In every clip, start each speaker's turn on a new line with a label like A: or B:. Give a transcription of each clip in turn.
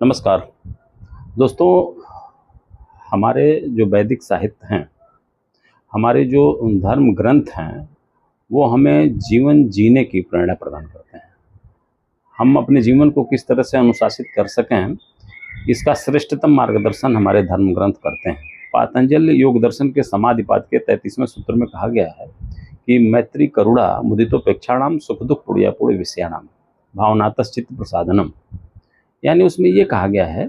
A: नमस्कार दोस्तों। हमारे जो वैदिक साहित्य हैं, हमारे जो धर्म ग्रंथ हैं, वो हमें जीवन जीने की प्रेरणा प्रदान करते हैं। हम अपने जीवन को किस तरह से अनुशासित कर सकें, इसका श्रेष्ठतम मार्गदर्शन हमारे धर्म ग्रंथ करते हैं। पातंजल योग दर्शन के समाधिपाद के 33वें सूत्र में कहा गया है कि मैत्री करुणा मुदितोपेक्षाणाम सुख दुख पुण्य पुण्य विषयाणाम भावनातश्चित्त प्रसादनम। यानी उसमें ये कहा गया है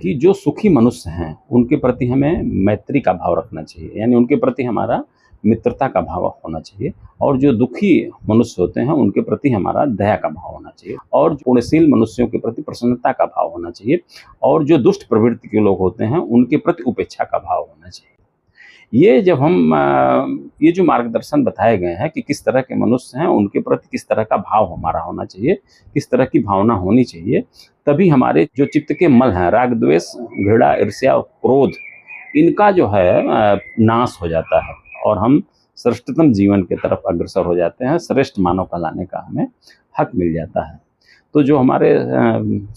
A: कि जो सुखी मनुष्य हैं उनके प्रति हमें मैत्री का भाव रखना चाहिए, यानी उनके प्रति हमारा मित्रता का भाव होना चाहिए। और जो दुखी मनुष्य होते हैं उनके प्रति हमारा दया का भाव होना चाहिए, और पुण्यशील मनुष्यों के प्रति प्रसन्नता का भाव होना चाहिए, और जो दुष्ट प्रवृत्ति के लोग होते हैं उनके प्रति उपेक्षा का भाव होना चाहिए। ये जब हम ये जो मार्गदर्शन बताए गए हैं कि किस तरह के मनुष्य हैं, उनके प्रति किस तरह का भाव हमारा होना चाहिए, किस तरह की भावना होनी चाहिए, तभी हमारे जो चित्त के मल हैं, राग द्वेष घृणा ईर्ष्या और क्रोध, इनका जो है नाश हो जाता है और हम श्रेष्ठतम जीवन की तरफ अग्रसर हो जाते हैं। श्रेष्ठ मानव कहलाने का हमें हक मिल जाता है। तो जो हमारे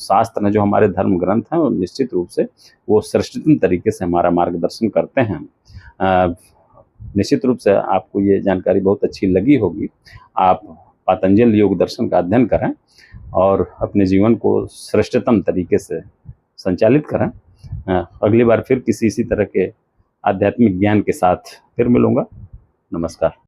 A: शास्त्र हैं, जो हमारे धर्म ग्रंथ हैं, वो निश्चित रूप से वो श्रेष्ठतम तरीके से हमारा मार्गदर्शन करते हैं। निश्चित रूप से आपको ये जानकारी बहुत अच्छी लगी होगी। आप पातंजल योग दर्शन का अध्ययन करें और अपने जीवन को श्रेष्ठतम तरीके से संचालित करें। अगली बार फिर किसी इसी तरह के आध्यात्मिक ज्ञान के साथ फिर मिलूँगा। नमस्कार।